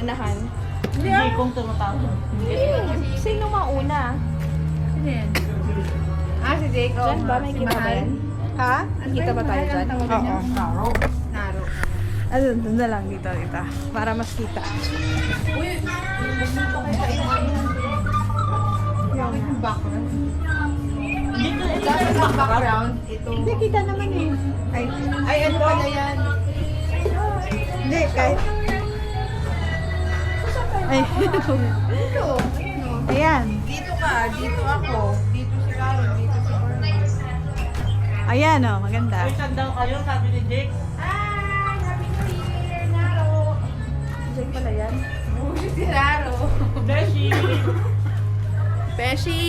unahan. Hindi kong tumatawag. Sino mauna? Sino yan? Ah, si Jake. Diyan ba? May kita ba yan? Ha? May kita ba tayo dyan? Naro. Naro. Ano, doon na lang dito, dito. Para mas kita. Uy, yung background. Dito, Dapat ang background, ito. Hindi, kita naman eh. Ay, ano pala yan? Hindi, kahit... Ay, Dito. ayan. Dito ka, dito ako. Dito si Karen, dito si Orly. Ayan oh, maganda. Ay, saan daw kayo? Sabi ni Jake. Hi! Happy New Year, Naro! Check pala yan. Uy, si Naro. Beshi! Beshi!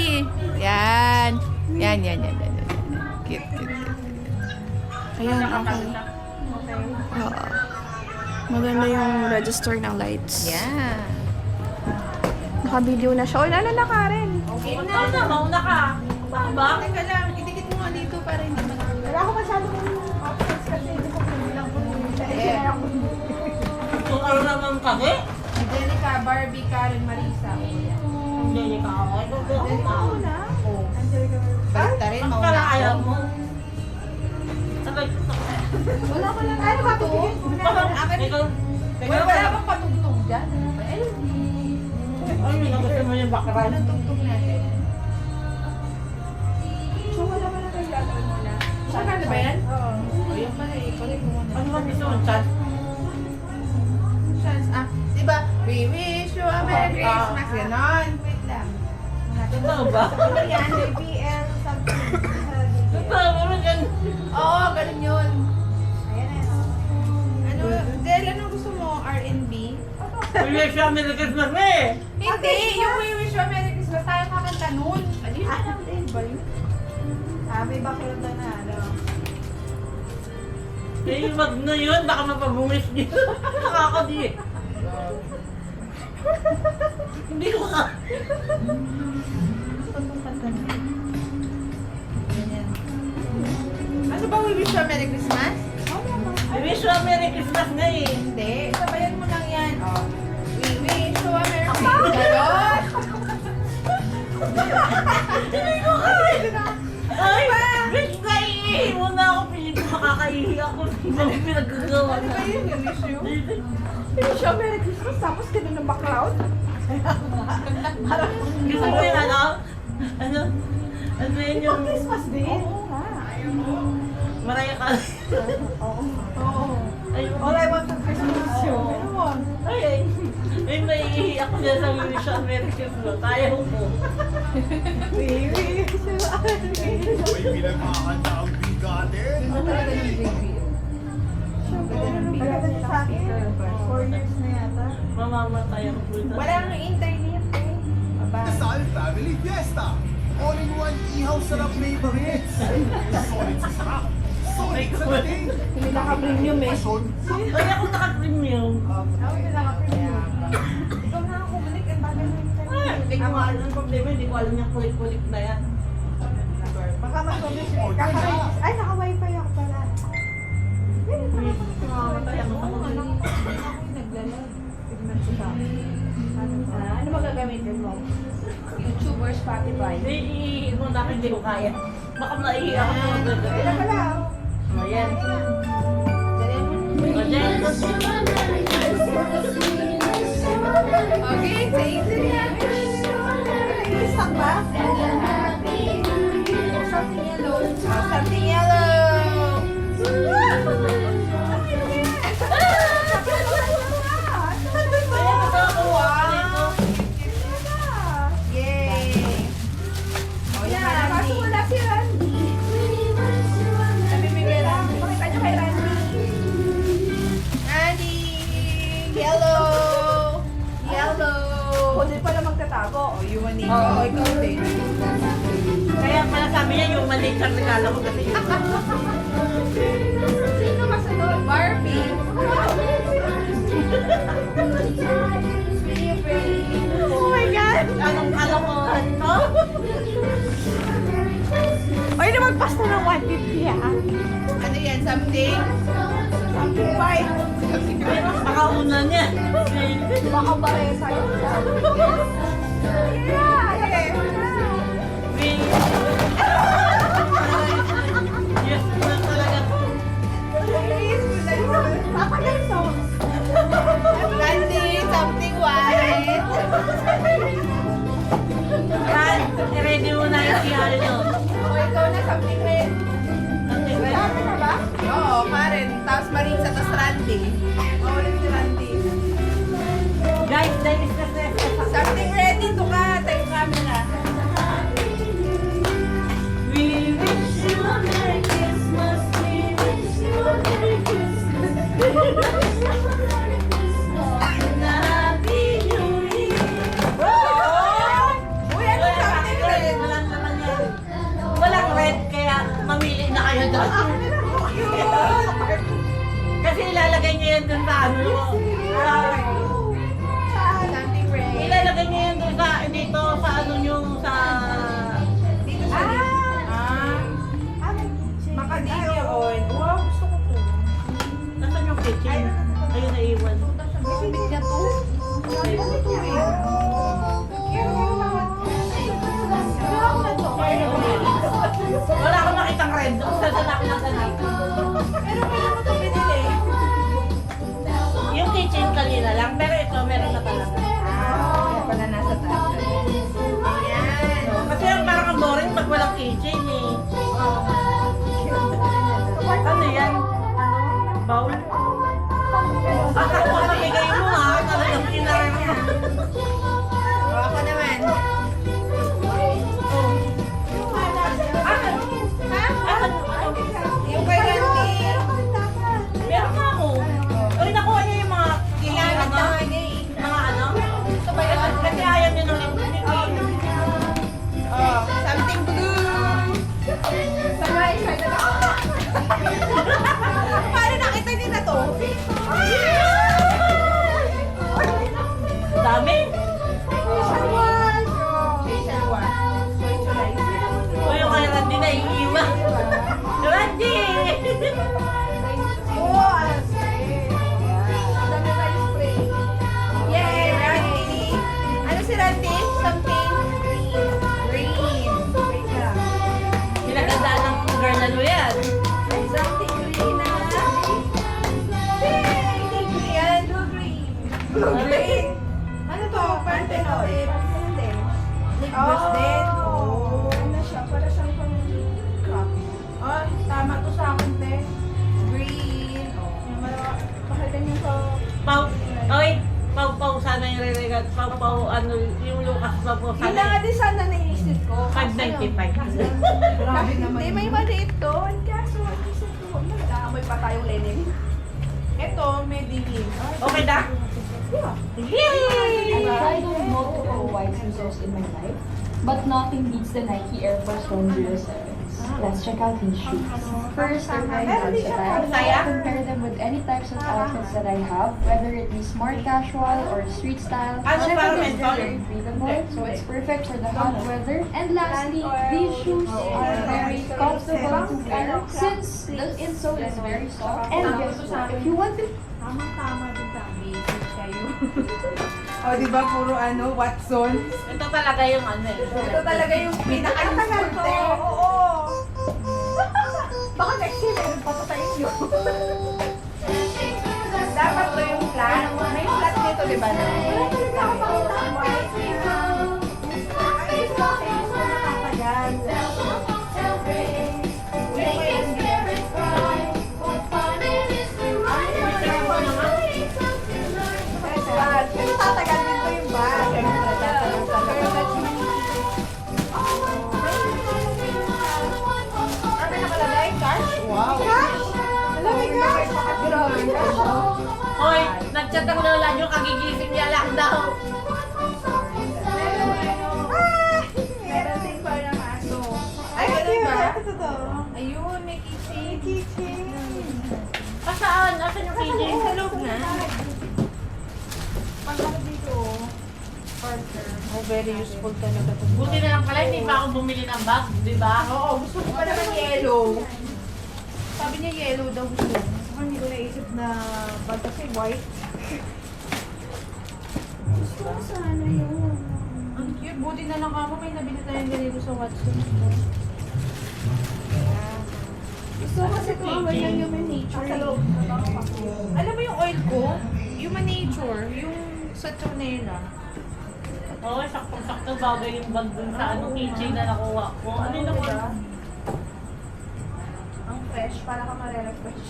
Yan. Yan. Cute. Ayan, okay. Oo. Maganda yung register ng lights. Yan. Naka-video na siya. O, ano na Karen? Okay Mauna ka. Ba? Teka lang, idikit mo nga dito para hindi mag- Wala ako masyadong options kasi hindi ko lang po. Kung ano naman kami? Angelica, Barbie, Karen, Marisa. Hindi ka ako. Ito ko. Mauna? Oh. Angelica. Balik ta rin, Ang mauna pala ayaw ako. mo. Sabay. Wala ko lang. Ano ba ito? Ikaw. Wala bang patugtog dyan? Ay, gusto mo yung background. Anong tugtog natin? So, wala pa na kayo gagawin muna. Saka na ba yan? Oo. O, yung pala, i-connect mo muna. Ano ba gusto mo, Chad? Chance. Ah, diba? We wish you a Merry Christmas. Ganon. Wait lang. Totoo ba? Ano yan? JPL something. Totoo mo yan. Oo, ganun yun. Ayan na. Ano, Del, anong gusto mo? R&B? Kuya siya, Merry Christmas na eh. Hindi, yung We wish you a Merry Christmas. Tayo kakanta nun. Ayun na lang din. Ba yun? Ah, may background na ano. Eh, wag na yun. Baka mapabungis dito. Nakakadi eh. Hindi ko ka. Ano ba We wish you a Merry Christmas? I wish you a Merry Christmas na eh. Hindi, sabayan mo lang yan. Oh. We wish you a Merry Christmas. Ganon. Hindi ko kasi. Ay, wish na iihi mo na ako. Pilit ko makakaihi ako. Hindi pinagagawa Ano na. ba yun? We wish you? Hindi siya Merry Christmas tapos ganun ng background. Gusto mo yung ano? Ano? Ano yun yung... Christmas din. Oo nga. Maraya ka. Oo. Ay, All I want for Christmas is you. Meron. Ay, ay, may iihi ako dyan sa wish you a Merry Christmas. Ayaw ko. Baby. May pinagkakanta ang bigatin. Ano talaga ng baby? Maganda niya sa akin. 4 years na yata. Mamamatay ako po. Walang internet eh. Kasal Family Fiesta. All-in-one ihaw sarap favorites. Solid sa sarap. Solid sa dating. Hindi naka-premium eh. Pasyon. Ay, ako naka-premium. Ako hindi naka-premium. Ikaw na ako bumalik. Ang bagal mo yung Ah, hindi ko alam ang problema. Hindi ko alam yung kulit-kulit na yan. Baka mas-obvious yun. Ay, naka-wifi ako pala. Mamamatay ako sa mga Naglalag. Tignan ko siya. Ano magagamitin mo? YouTube or Spotify? Hindi, iihi mo na hindi ko kaya. Baka naihi ako. Kailan pala? Ayan. Okay, Ayan. thank you. Isang ba? Something yellow. Something yellow. Ayan, nakakuha ka nito. Yay! Oh, yung Yeah, kaso Randy. wala si Randy. Namimigay lang. Pakita niyo kay Randy. Randy! Yellow! Yellow! Ako din pala magtatago. Oh, you want it? Oo. Oh, ikaw din. Kaya pala sabi niya yung maliit ang regalo ko kasi yun. Sino kasunod? Barbie! Oh my God! Anong kalokohan to? Ay, na magpasta ng 150 ha. Ano yan? Something? Something white. Makauna niya. Baka bahay sa'yo. Yes, na talaga. Randy, something white. Ran, ready mo na yung siyalo nyo. O, ikaw na something red. Something red. Dami na ba? Oo, Maren. Tapos Marisa, tapos Randy. Oo, ulit si Randy. Guys, dahil stress. Something red, dito ka. Tayo camera. We wish you a Merry Christmas. We wish you a Merry Christmas. We wish you a Merry Christmas. And a Happy New Year. Uy, ano something red? Walang naman yan. Walang red, kaya mamili na kayo doon. Kasi ilalagay niya yan dun sa ano. Something red. Ilalagay niya yan dun sa, dito sa ano yung sa... Dito sa Macadamia oil. Wow, gusto ko to. Nasaan yung kitchen? Ayun, naiwan. Gamit niya to. Wala akong nakitang red. Saan ako naganap? Pero kailan mo ito binili? Yung kitchen kanina lang, pero ito meron na talaga. Kaya pala nasa taas. Ayan. Kasi yung parang ang boring pag walang kitchen eh. Ano yan? Bowl? Akak mo mamigay mo ha, talagang inarin mo. O, ako naman. Ha? Yung kay Randy. Meron na ako. Uy, nakuha niya yung mga Ginamit ano? naman niya eh. Mga ano? Ito ba yun? Kasi ayaw niya nung lipstick. Oh, something blue. Sabay, sabay na ako. Paano nakita niyo na to? Dami. Facial wash. Facial wash. Moisturizer. O yung kay Randy na iiwan. Randy! Oh, dami tayo spray. Yay, Randy. Ano si Randy? Something green. Wait lang. Pinagandaan ng girl na lo yan. Ay, something green na. Yay! Yan, blue green. Blue green. Ano to? Panthenol. Lip gloss din. Oh. Ano siya? Para siyang pang crop. Oh, tama to sa akin, te. Green. Oh. Pakita niyo sa... Pau, oy, pau sana yung re-regal. Pau, ano, yung Lucas pau Yun na nga sana. din sana naisip ko. 595. Grabe naman. Hindi, may maliit doon. Kaso, isa to. Nag-aamoy pa tayong lenin. Ito, Medellin. Okay na? Yeah. Yay! I've tried on multiple white scissors in my life, but nothing beats the Nike Air Force 107s. Let's check out these shoes. First, they're very versatile. I compare them with any types of outfits that I have, whether it be smart casual or street style. Ano, Second parang is they're menthol? very breathable, so it's perfect for the hot weather. And lastly, these shoes are very comfortable to wear since the insole is very soft. And guess what? If you want to Tama din sa basic kayo. O, di ba puro ano, Watson? Ito talaga yung ano eh. Ito talaga yung pinaka-useful te. Oo. Baka next year meron pa sa inyo. Dapat to yung flat. May flat dito, di ba na? Tatagal dito yung bag. Ano nakalagay? Cash? Wow. Cash? Alam mo cash? Grabe cash. Hoy, nag-chat ang lola nyo, kagigising niya lang daw. Meron din pa ng aso. Ay, ganun ba? Ayun, may keychain. Saan? Asan yung PJ? Sa loob na. Pagkano dito? Partner. Oh, very useful talaga to. Buti na lang pala, hindi pa ako bumili ng bag, di ba? Oo, gusto ko pa naman yellow. Sabi niya yellow daw gusto. Hindi ko naisip na bag kasi white. Oo, sana yun. Ang cute. Buti na lang kamo may nabili tayong ganito sa Watsons. Gusto ko kasi tumawa yung human nature. Sa loob. Alam mo yung oil ko? Human Nature. Yung sa Tronela. Oo, saktong-sakto bagay yung bag dun sa keychain na nakuha ko. Ano yung nakuha? Diba? Ang fresh, para ka marerefresh.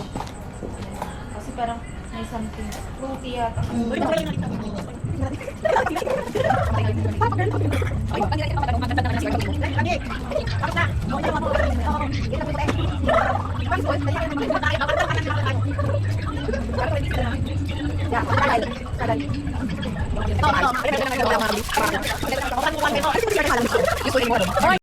Kasi parang may something fruity yata.